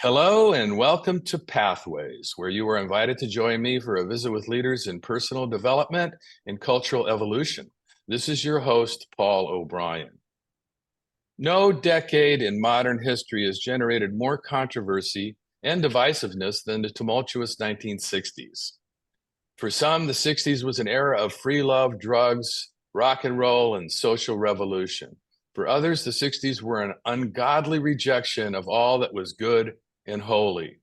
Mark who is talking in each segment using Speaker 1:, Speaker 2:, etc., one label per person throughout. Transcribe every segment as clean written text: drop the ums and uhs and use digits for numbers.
Speaker 1: Hello and welcome to Pathways, where you are invited to join me for a visit with leaders in personal development and cultural evolution. This is your host, Paul O'Brien. No decade in modern history has generated more controversy and divisiveness than the tumultuous 1960s. For some, the 60s was an era of free love, drugs, rock and roll, and social revolution. For others, the 60s were an ungodly rejection of all that was good and holy.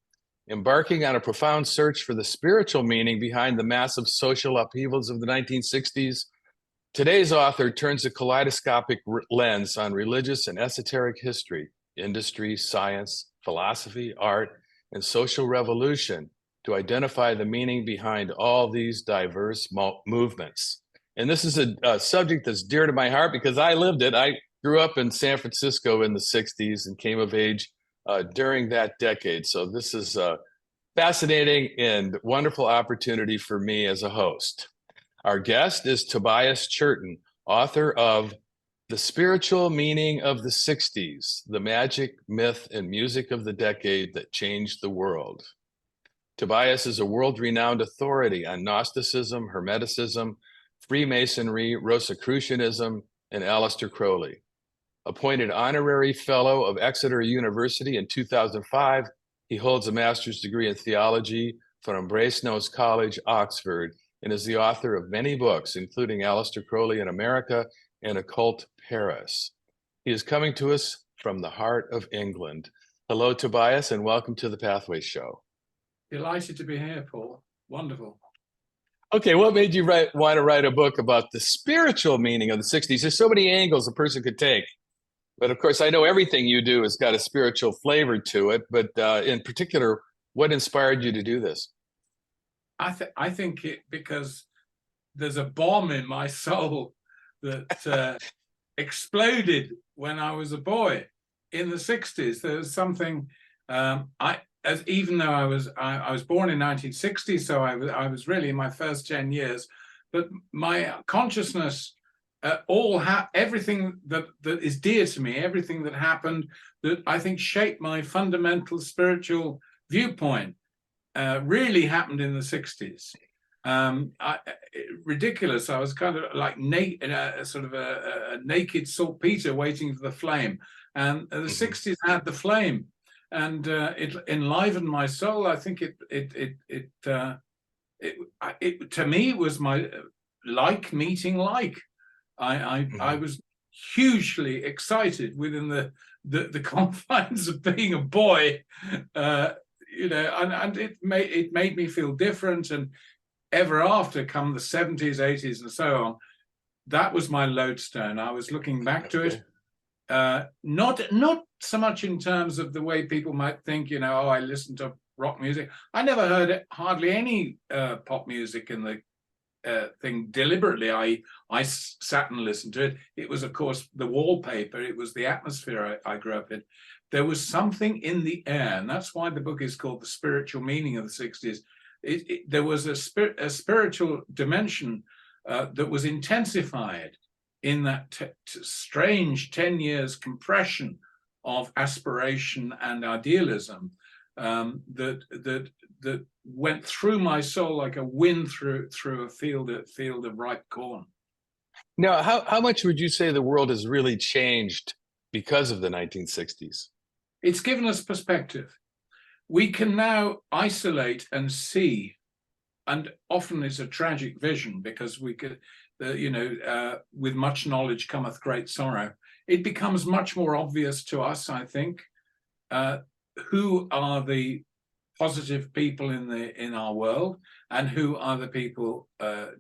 Speaker 1: Embarking on a profound search for the spiritual meaning behind the massive social upheavals of the 1960s, today's author turns a kaleidoscopic lens on religious and esoteric history, industry, science, philosophy, art, and social revolution to identify the meaning behind all these diverse movements. And this is a subject that's dear to my heart because I lived it. I grew up in San Francisco in the 60s and came of age during that decade. So this is a fascinating and wonderful opportunity for me as a host. Our guest is Tobias Churton, author of The Spiritual Meaning of the 60s, the magic, myth, and music of the decade that changed the world. Tobias is a world-renowned authority on Gnosticism, Hermeticism, Freemasonry, Rosicrucianism, and Aleister Crowley. Appointed Honorary Fellow of Exeter University in 2005, he holds a master's degree in Theology from Brasenose College, Oxford, and is the author of many books, including Aleister Crowley in America and Occult Paris. He is coming to us from the heart of England. Hello, Tobias, and welcome to the Pathways Show.
Speaker 2: Delighted to be here, Paul. Wonderful.
Speaker 1: Okay, what made you want to write a book about the spiritual meaning of the 60s? There's so many angles a person could take. But of course, I know everything you do has got a spiritual flavor to it. But in particular, what inspired you to do this?
Speaker 2: I think it because there's a bomb in my soul that exploded when I was a boy in the 60s. There was something even though I was born in 1960, so I was really in my first 10 years, but my consciousness, everything that is dear to me, everything that happened that I think shaped my fundamental spiritual viewpoint, really happened in the 60s. Ridiculous. I was kind of like sort of a naked saltpeter waiting for the flame, and the 60s had the flame. And it enlivened my soul. I think it to me was my meeting like. I was hugely excited within the confines of being a boy, and it made me feel different. And ever after, come the 70s, 80s, and so on, that was my lodestone. I was looking back to it. Not so much in terms of the way people might think, oh, I listen to rock music. I never heard hardly any pop music in the thing deliberately. I sat and listened to it. It was, of course, the wallpaper. It was the atmosphere I grew up in. There was something in the air, and that's why the book is called The Spiritual Meaning of the 60s. There was a spiritual dimension that was intensified in that strange 10 years compression of aspiration and idealism that went through my soul like a wind through a field of ripe corn.
Speaker 1: Now, how much would you say the world has really changed because of the 1960s?
Speaker 2: It's given us perspective. We can now isolate and see, and often it's a tragic vision because we could, with much knowledge cometh great sorrow. It becomes much more obvious to us, I think, who are the positive people in our world and who are the people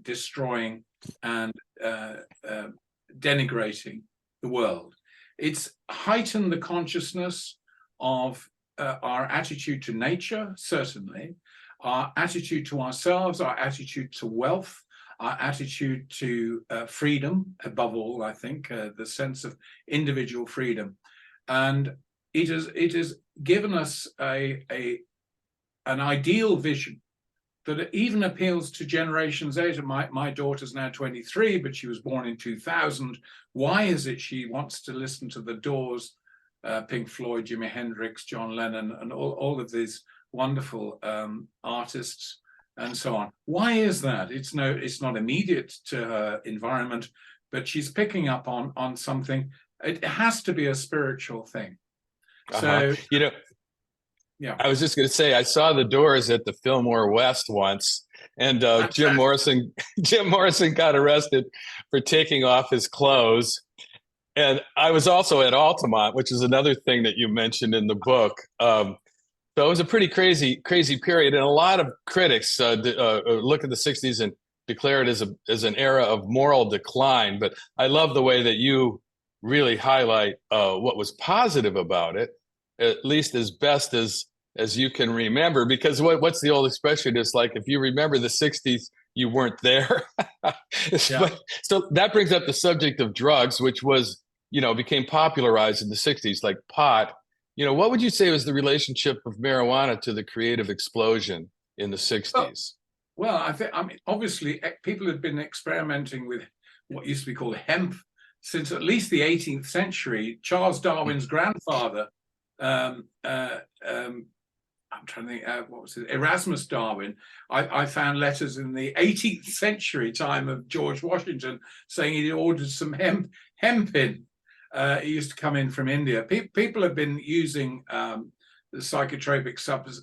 Speaker 2: destroying and denigrating the world. It's heightened the consciousness of our attitude to nature, certainly, our attitude to ourselves, our attitude to wealth, our attitude to freedom, above all, I think, the sense of individual freedom. And it has given us an ideal vision that even appeals to generations later. My daughter's now 23, but she was born in 2000. Why is it she wants to listen to the Doors Pink Floyd, Jimi Hendrix, John Lennon, and all of these wonderful artists and so on. Why is that? It's not immediate to her environment, but she's picking up on something. It has to be a spiritual thing. So, yeah.
Speaker 1: I was just going to say, I saw the Doors at the Fillmore West once, and Jim Morrison got arrested for taking off his clothes. And I was also at Altamont, which is another thing that you mentioned in the book. So it was a pretty crazy period, and a lot of critics look at the 60s and declare it as an era of moral decline. But I love the way that you really highlight what was positive about it, at least as best as you can remember. Because what's the old expression? It's like, if you remember the 60s, you weren't there.
Speaker 2: Yeah.
Speaker 1: So that brings up the subject of drugs, which was, became popularized in the 60s, like pot. What would you say was the relationship of marijuana to the creative explosion in the 60s?
Speaker 2: Well, I mean, obviously, people had been experimenting with what used to be called hemp since at least the 18th century. Charles Darwin's grandfather, I'm trying to think, what was it? Erasmus Darwin. I found letters in the 18th century time of George Washington saying he'd ordered some hemp in. It used to come in from India. People have been using the psychotropic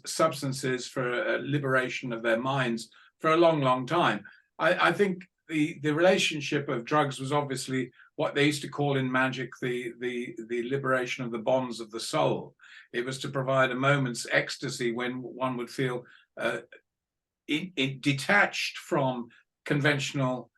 Speaker 2: substances for liberation of their minds for a long time. I think the relationship of drugs was obviously what they used to call in magic the liberation of the bonds of the soul. It was to provide a moment's ecstasy when one would feel detached from conventional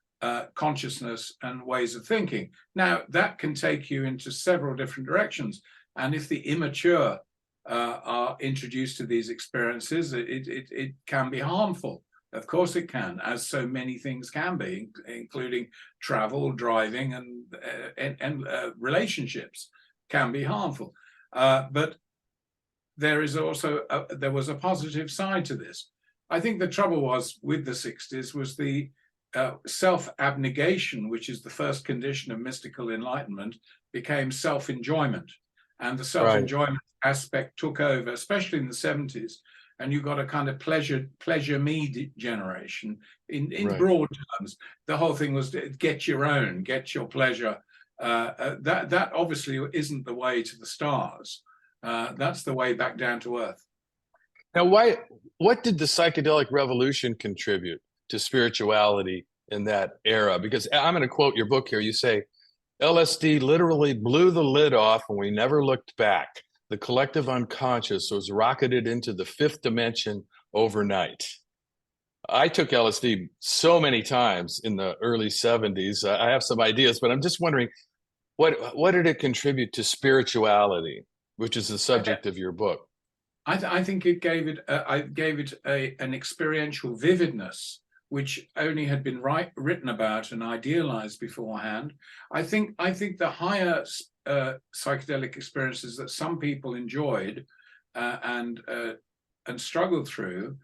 Speaker 2: consciousness and ways of thinking. Now, that can take you into several different directions. And if the immature are introduced to these experiences, it can be harmful. Of course it can, as so many things can be, including travel, driving, and relationships can be harmful. But there is also there was a positive side to this. I think the trouble was with the 60s was the self-abnegation, which is the first condition of mystical enlightenment, became self-enjoyment. And the self-enjoyment aspect took over, especially in the 70s. And you got a kind of pleasure me generation in broad terms. The whole thing was get your own, get your pleasure. That obviously isn't the way to the stars. That's the way back down to earth.
Speaker 1: Now, what did the psychedelic revolution contribute to spirituality in that era? Because I'm going to quote your book here. You say, LSD literally blew the lid off and we never looked back. The collective unconscious was rocketed into the fifth dimension overnight. I took LSD so many times in the early 70s. I have some ideas, but I'm just wondering, what did it contribute to spirituality, which is the subject of your book?
Speaker 2: I think it gave it an experiential vividness, which only had been written about and idealized beforehand. I think the higher psychedelic experiences that some people enjoyed and struggled through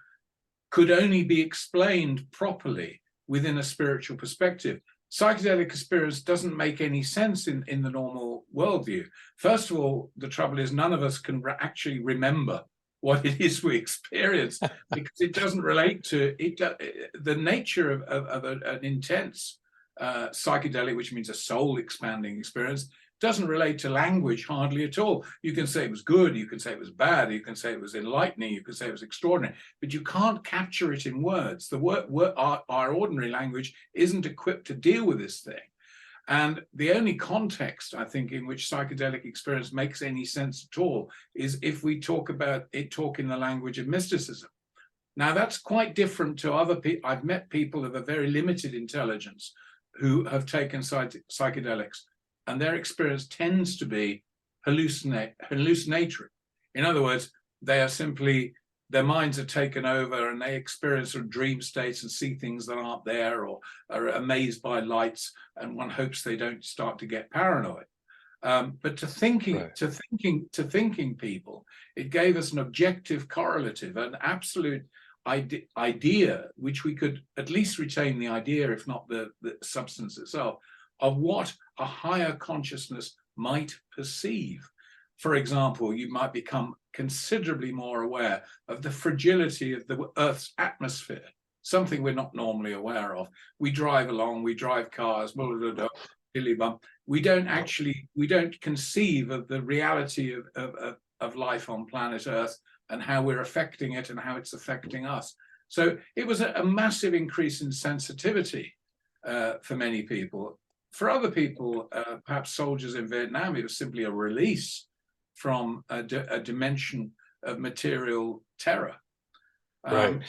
Speaker 2: could only be explained properly within a spiritual perspective. Psychedelic experience doesn't make any sense in the normal worldview. First of all, the trouble is none of us can actually remember what it is we experience because it doesn't relate to it. The nature of an intense psychedelic, which means a soul expanding experience, doesn't relate to language hardly at all. You can say it was good, you can say it was bad, you can say it was enlightening, you can say it was extraordinary, but you can't capture it in words. Our ordinary language isn't equipped to deal with this thing. And the only context, I think, in which psychedelic experience makes any sense at all is if we talk in the language of mysticism. Now, that's quite different to other people. I've met people of a very limited intelligence who have taken psychedelics, and their experience tends to be hallucinatory. In other words, they are simply, their minds are taken over and they experience sort of dream states and see things that aren't there, or are amazed by lights, and one hopes they don't start to get paranoid. But to thinking people, it gave us an objective correlative, an absolute idea, which we could at least retain the idea, if not the substance itself, of what a higher consciousness might perceive. for example, you might become considerably more aware of the fragility of the Earth's atmosphere, something we're not normally aware of. We drive along, we drive cars, blah, blah, blah, blah. We don't conceive of the reality of life on planet Earth and how we're affecting it and how it's affecting us. So it was a massive increase in sensitivity for many people. For other people, perhaps soldiers in Vietnam, it was simply a release from a dimension of material terror.
Speaker 1: Right.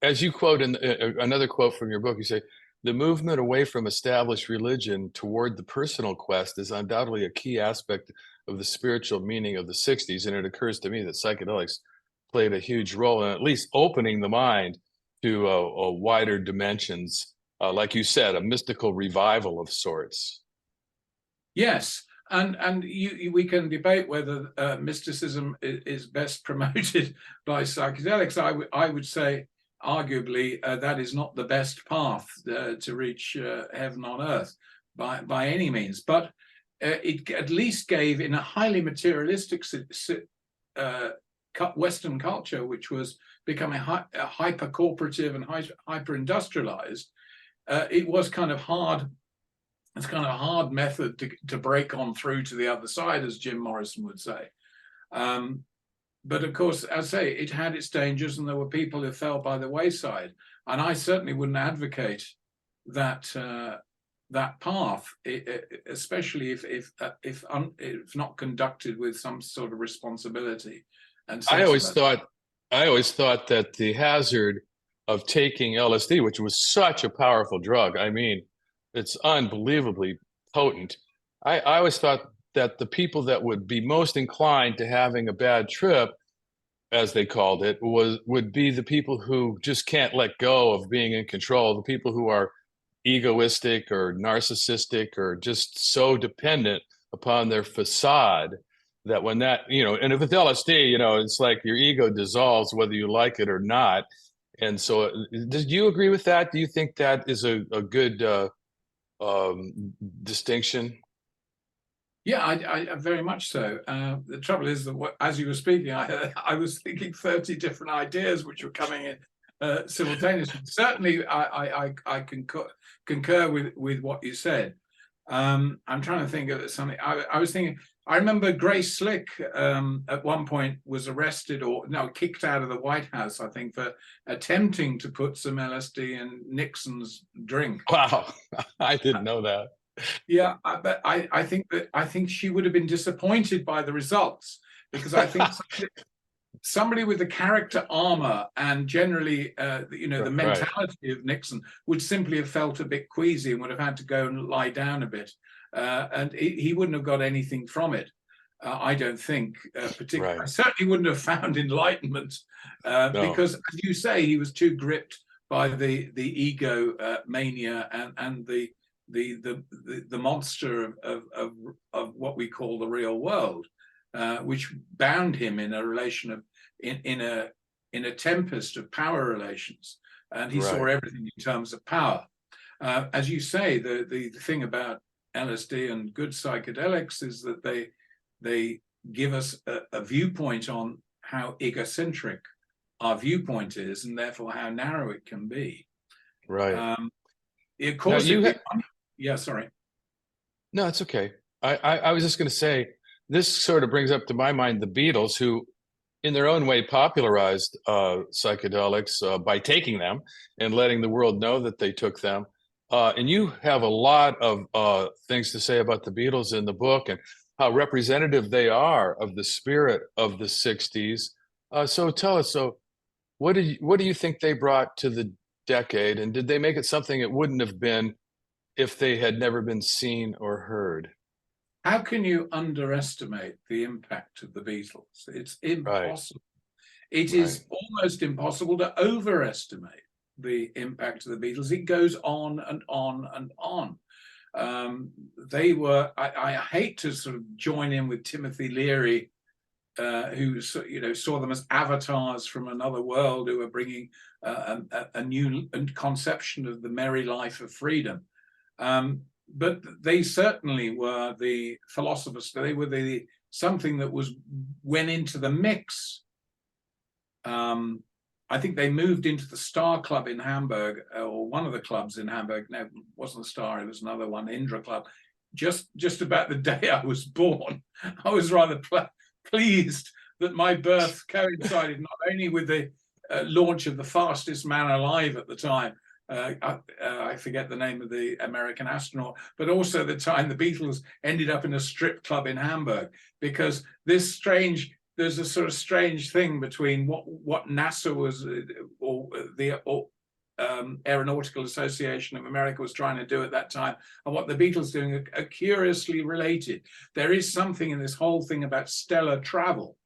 Speaker 1: As you quote in another quote from your book, you say, the movement away from established religion toward the personal quest is undoubtedly a key aspect of the spiritual meaning of the 60s. And it occurs to me that psychedelics played a huge role in at least opening the mind to wider dimensions. Like you said, a mystical revival of sorts.
Speaker 2: Yes. And we can debate whether mysticism is best promoted by psychedelics. I would say, arguably, that is not the best path to reach heaven on earth by any means. But it at least gave, in a highly materialistic Western culture, which was becoming hyper-corporative and hyper-industrialized, it was kind of hard. It's kind of a hard method to break on through to the other side, as Jim Morrison would say. But of course, as I say, it had its dangers, and there were people who fell by the wayside. And I certainly wouldn't advocate that that path, especially if not conducted with some sort of responsibility. And
Speaker 1: I always thought that the hazard of taking LSD, which was such a powerful drug, I mean, it's unbelievably potent. I always thought that the people that would be most inclined to having a bad trip, as they called it, would be the people who just can't let go of being in control, the people who are egoistic or narcissistic or just so dependent upon their facade that when that, and if with LSD, it's like your ego dissolves whether you like it or not. And so do you agree with that? Do you think that is a good distinction?
Speaker 2: Yeah, I very much so. The trouble is that as you were speaking, I was thinking 30 different ideas which were coming in simultaneously. Certainly, I concur with what you said. I'm trying to think of something. I was thinking. I remember Grace Slick at one point was arrested kicked out of the White House, I think, for attempting to put some LSD in Nixon's drink.
Speaker 1: Wow, I didn't know that.
Speaker 2: Yeah, but I think she would have been disappointed by the results, because I think somebody with the character armor and generally, the mentality of Nixon would simply have felt a bit queasy and would have had to go and lie down a bit. And he wouldn't have got anything from it, I don't think, particularly. Right. I certainly wouldn't have found enlightenment, because, as you say, he was too gripped by the ego mania and the monster of what we call the real world, which bound him in a relation of in a tempest of power relations, and he saw everything in terms of power. As you say, the thing about LSD and good psychedelics is that they give us a viewpoint on how egocentric our viewpoint is, and therefore how narrow it can be.
Speaker 1: Right.
Speaker 2: Of course, yeah, sorry.
Speaker 1: No, it's okay. I was just going to say, this sort of brings up to my mind the Beatles, who in their own way popularized psychedelics by taking them and letting the world know that they took them. And you have a lot of things to say about the Beatles in the book and how representative they are of the spirit of the 60s. So tell us, what do you think they brought to the decade, and did they make it something it wouldn't have been if they had never been seen or heard?
Speaker 2: How can you underestimate the impact of the Beatles? It's impossible. Right. It is almost impossible to overestimate the impact of the Beatles. It goes on and on and on. They were, I hate to sort of join in with Timothy Leary, who saw them as avatars from another world, who were bringing a new conception of the merry life of freedom. but they certainly were the philosophers. They were the something that went into the mix. I think they moved into the Star Club in Hamburg, or one of the clubs in Hamburg. No, it wasn't the Star, it was another one, Indra Club. Just about the day I was born. I was rather pleased that my birth coincided not only with the launch of the fastest man alive at the time, I forget the name of the American astronaut, but also the time the Beatles ended up in a strip club in Hamburg, because there's a sort of strange thing between what NASA was, or the Aeronautical Association of America was trying to do at that time, and what the Beatles doing are curiously related. There is something in this whole thing about stellar travel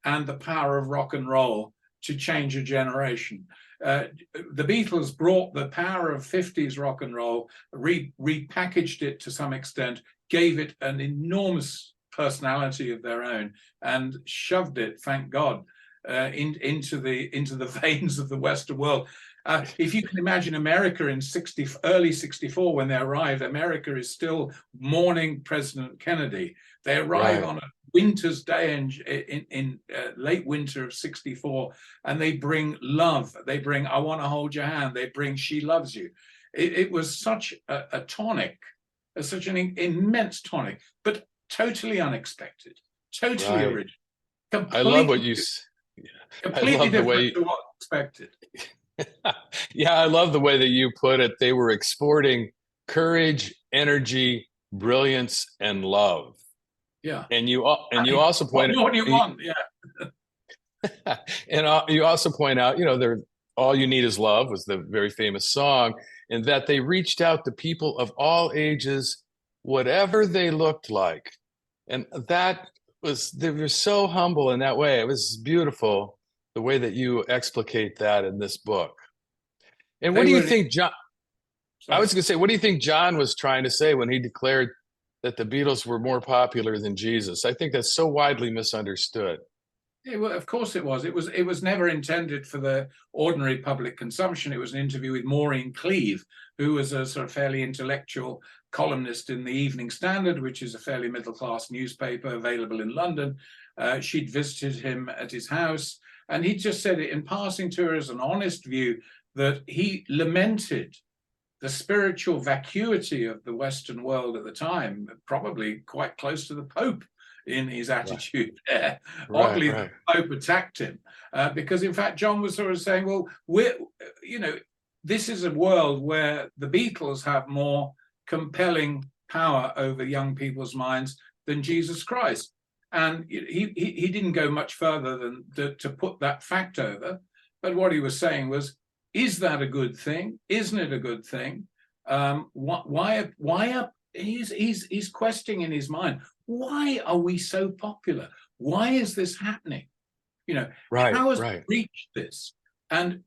Speaker 2: and the power of rock and roll to change a generation. The Beatles brought the power of 50s rock and roll, repackaged it to some extent, gave it an enormous personality of their own, and shoved it, thank God, into the veins of the Western world. If you can imagine America in early 64, when they arrived, America is still mourning President Kennedy. They arrive on a winter's day in late winter of 64, and they bring love. They bring I Want to Hold Your Hand. They bring She Loves You. It was such a tonic, such an immense tonic, but totally unexpected, totally original.
Speaker 1: I love what you said.
Speaker 2: Completely different to what expected.
Speaker 1: Yeah, I love the way that you put it. They were exporting courage, energy, brilliance, and love.
Speaker 2: Yeah.
Speaker 1: And you also point out,
Speaker 2: what do you want? Yeah.
Speaker 1: And you also point out, All You Need Is Love was the very famous song, and that they reached out to people of all ages, whatever they looked like. And they were so humble in that way. It was beautiful the way that you explicate that in this book. And what do you think, John? Sorry. I was going to say, what do you think John was trying to say when he declared that the Beatles were more popular than Jesus? I think that's so widely misunderstood.
Speaker 2: Yeah, well, of course it was. It was never intended for the ordinary public consumption. It was an interview with Maureen Cleave, who was a sort of fairly intellectual columnist in the Evening Standard, which is a fairly middle-class newspaper available in London. She'd visited him at his house, and he just said it in passing to her as an honest view that he lamented the spiritual vacuity of the Western world at the time, probably quite close to the Pope in his attitude there. Oddly, the Pope attacked him because, in fact, John was sort of saying, well, this is a world where the Beatles have more compelling power over young people's minds than Jesus Christ. And he didn't go much further than to put that fact over. But what he was saying was, is that a good thing? Isn't it a good thing? He's questioning in his mind, why are we so popular? Why is this happening? How has it reached this? And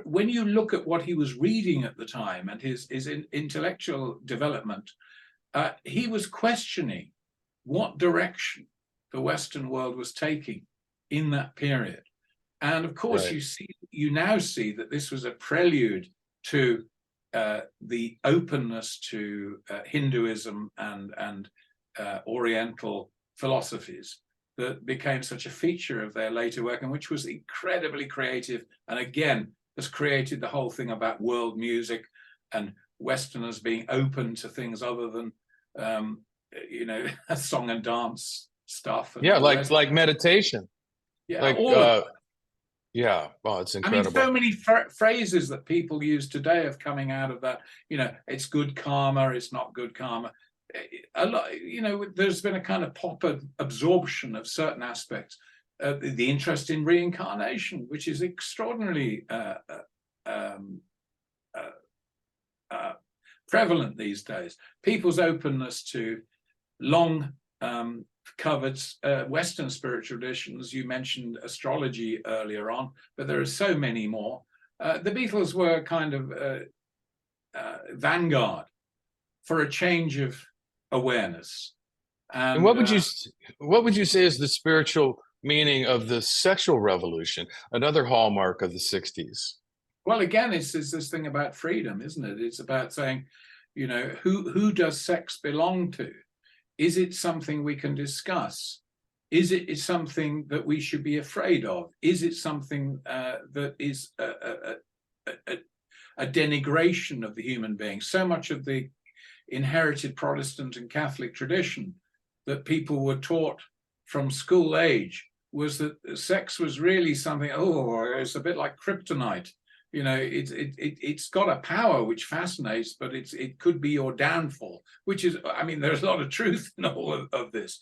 Speaker 2: when you look at what he was reading at the time and his intellectual development, he was questioning what direction the Western world was taking in that period. And of course, you now see that this was a prelude to the openness to Hinduism and Oriental philosophies that became such a feature of their later work, and which was incredibly creative. And again, has created the whole thing about world music and Westerners being open to things other than song and dance stuff. And
Speaker 1: like meditation.
Speaker 2: Yeah,
Speaker 1: yeah, well, it's incredible.
Speaker 2: I mean, so many phrases that people use today of coming out of that. It's good karma, it's not good karma. A lot, there's been a kind of pop absorption of certain aspects. The interest in reincarnation, which is extraordinarily prevalent these days. People's openness to long covered Western spiritual traditions. You mentioned astrology earlier on, but there are so many more. The Beatles were a kind of vanguard for a change of awareness.
Speaker 1: And what would you say is the spiritual meaning of the sexual revolution, another hallmark of the 60s?
Speaker 2: Well, again, it's this thing about freedom, isn't it? It's about saying, You know, who does sex belong to? Is it something we can discuss? Is it something that we should be afraid of? Is it something that is a denigration of the human being? So much of the inherited Protestant and Catholic tradition that people were taught from school age was that sex was really something, oh, it's a bit like kryptonite. You know, it's got a power which fascinates, but it could be your downfall, which is, I mean, there's a lot of truth in all of this.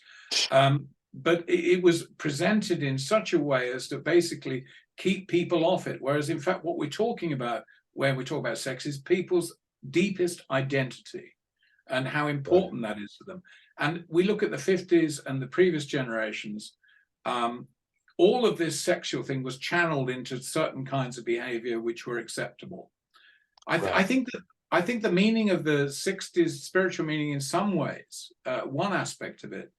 Speaker 2: But it was presented in such a way as to basically keep people off it. Whereas, in fact, what we're talking about when we talk about sex is people's deepest identity and how important that is to them. And we look at the 50s and the previous generations, all of this sexual thing was channeled into certain kinds of behavior which were acceptable. I think the meaning of the 60s, spiritual meaning in some ways, one aspect of it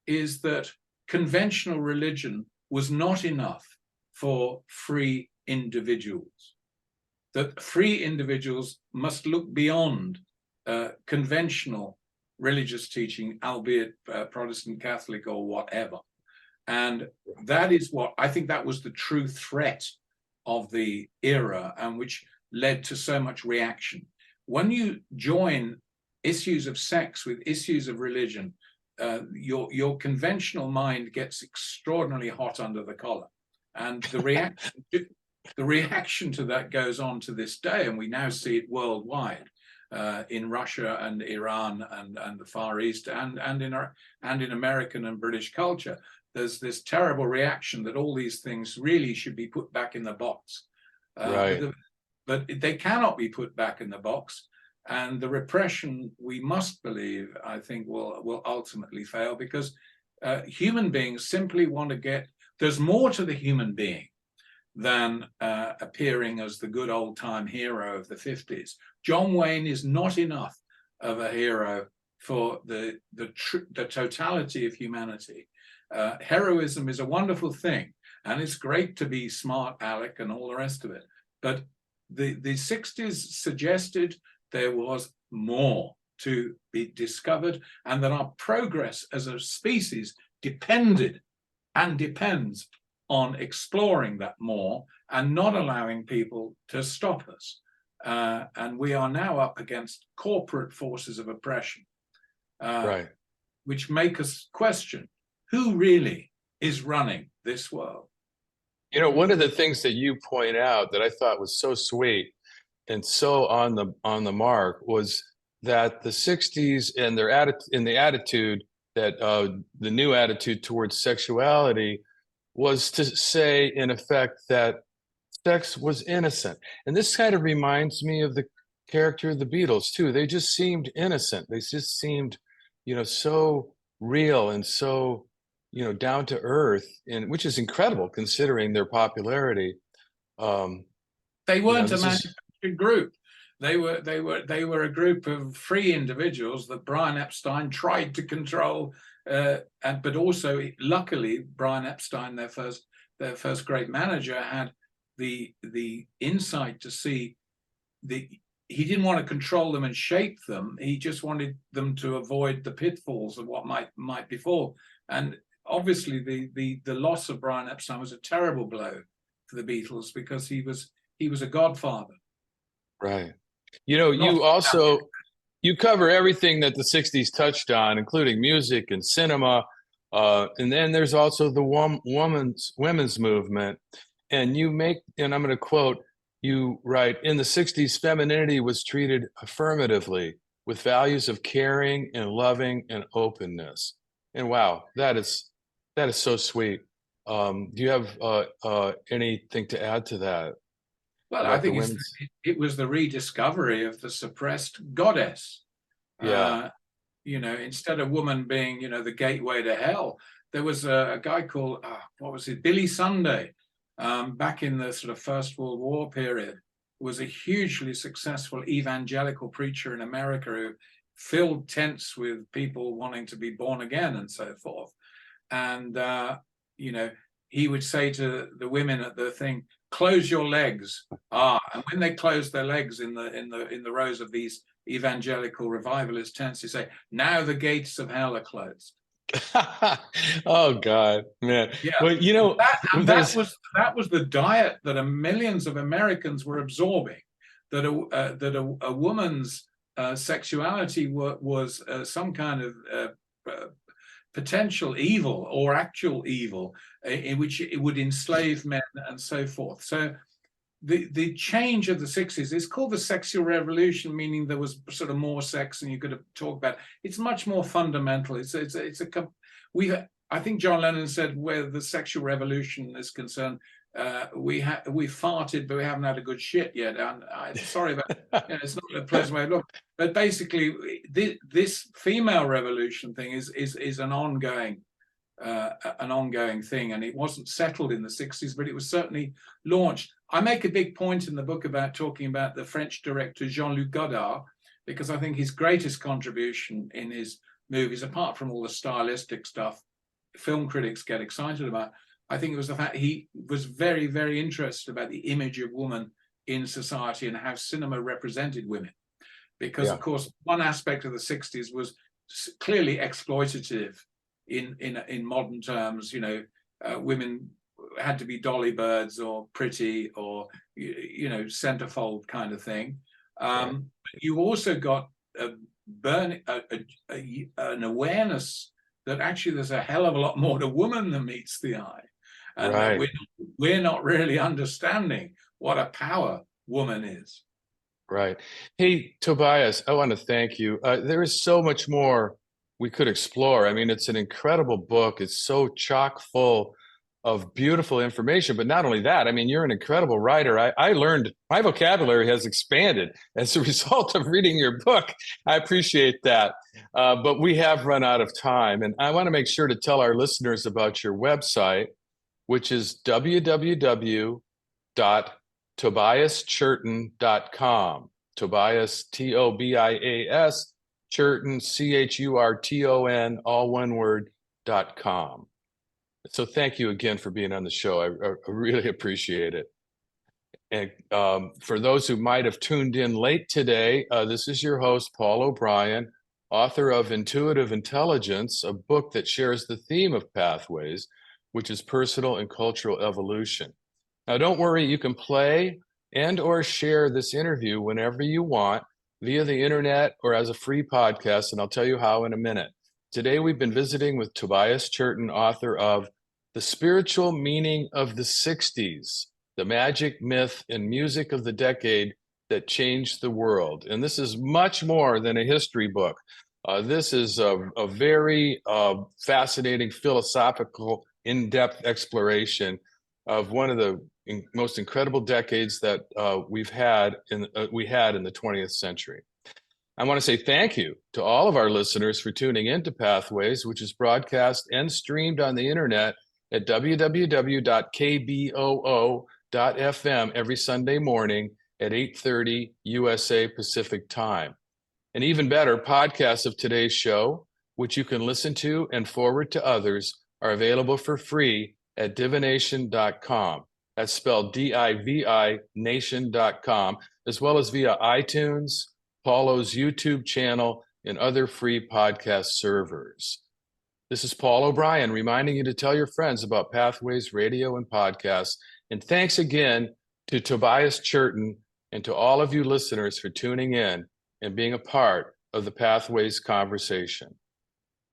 Speaker 2: is that conventional religion was not enough for free individuals. That free individuals must look beyond conventional religious teaching, albeit Protestant, Catholic, or whatever. And that is what I think that was the true threat of the era, and which led to so much reaction. When you join issues of sex with issues of religion, your conventional mind gets extraordinarily hot under the collar, and the reaction to that goes on to this day, and we now see it worldwide. In Russia and Iran and the Far East and in American and British culture, there's this terrible reaction that all these things really should be put back in the box. But they cannot be put back in the box, and the repression, we must believe, I think, will ultimately fail, because human beings simply want to get. There's more to the human being than appearing as the good old time hero of the 50s. John Wayne is not enough of a hero for the totality of humanity. Heroism is a wonderful thing, and it's great to be smart, Alec, and all the rest of it. But the 60s suggested there was more to be discovered, and that our progress as a species depended and depends on exploring that more and not allowing people to stop us. And we are now up against corporate forces of oppression, which make us question who really is running this world.
Speaker 1: You know, one of the things that you point out that I thought was so sweet and so on the mark was that the 60s and their attitude that the new attitude towards sexuality was to say, in effect, that sex was innocent. And this kind of reminds me of the character of the Beatles too. They just seemed innocent. They just seemed, you know, so real and so, you know, down to earth, and which is incredible considering their popularity.
Speaker 2: They weren't a manufactured group. They were a group of free individuals that Brian Epstein tried to control, but also, luckily, Brian Epstein, their first great manager, had the insight to see he didn't want to control them and shape them. He just wanted them to avoid the pitfalls of what might befall. And obviously, the loss of Brian Epstein was a terrible blow for the Beatles, because he was a godfather.
Speaker 1: Right. You know, you cover everything that the 60s touched on, including music and cinema. And then there's also the women's movement. And and I'm going to quote, you write, in the 60s, femininity was treated affirmatively with values of caring and loving and openness. And wow, that is so sweet. Do you have anything to add to that?
Speaker 2: Well, I think it was the rediscovery of the suppressed goddess.
Speaker 1: Yeah.
Speaker 2: You know, instead of woman being, you know, the gateway to hell, there was a guy called, Billy Sunday, back in the sort of First World War period, was a hugely successful evangelical preacher in America who filled tents with people wanting to be born again and so forth. And, you know, he would say to the women at the thing, close your legs. And when they closed their legs in the rows of these evangelical revivalist tends to say, now the gates of hell are closed.
Speaker 1: Oh God, man.
Speaker 2: Yeah,
Speaker 1: Well, you know,
Speaker 2: that was the diet that millions of Americans were absorbing. That a woman's sexuality was some kind of potential evil or actual evil, in which it would enslave men and so forth. So the change of the 60s is called the sexual revolution, meaning there was sort of more sex and you could talk about. It's much more fundamental. I think John Lennon said, where the sexual revolution is concerned, we farted, but we haven't had a good shit yet. And I'm sorry about it's not a pleasant way of looking. But basically, this female revolution thing is an ongoing thing, and it wasn't settled in the 60s, but it was certainly launched. I make a big point in the book about talking about the French director Jean-Luc Godard, because I think his greatest contribution in his movies, apart from all the stylistic stuff film critics get excited about, I think it was the fact he was very, very interested about the image of woman in society and how cinema represented women. Because, of course, one aspect of the 60s was clearly exploitative in modern terms. Women had to be dolly birds or pretty or, centerfold kind of thing. You also got an awareness that actually there's a hell of a lot more to woman than meets the eye. And that we're not really understanding what a power woman is.
Speaker 1: Right. Hey, Tobias, I want to thank you. There is so much more we could explore. I mean, it's an incredible book. It's so chock full of beautiful information. But not only that, I mean, you're an incredible writer. I learned, my vocabulary has expanded as a result of reading your book. I appreciate that. But we have run out of time. And I want to make sure to tell our listeners about your website, which is www.tobiaschurton.com. Tobias, Tobias, Churton, Churton, all one word, .com. So thank you again for being on the show. I really appreciate it. And for those who might have tuned in late today, this is your host, Paul O'Brien, author of Intuitive Intelligence, a book that shares the theme of pathways, which is personal and cultural evolution. Now, don't worry, you can play and or share this interview whenever you want via the internet or as a free podcast, and I'll tell you how in a minute. Today, we've been visiting with Tobias Churton, author of The Spiritual Meaning of the 60s, the magic, myth, and music of the decade that changed the world. And this is much more than a history book. This is a very fascinating philosophical, in-depth exploration of one of the most incredible decades that we had in the 20th century. I want to say thank you to all of our listeners for tuning into Pathways, which is broadcast and streamed on the internet at www.kboo.fm every Sunday morning at 8:30 USA Pacific Time. And even better, podcasts of today's show, which you can listen to and forward to others, are available for free at divination.com. That's spelled DIVI nation.com, as well as via iTunes, Paulo's YouTube channel, and other free podcast servers. This is Paul O'Brien reminding you to tell your friends about Pathways Radio and podcasts. And thanks again to Tobias Churton and to all of you listeners for tuning in and being a part of the Pathways conversation.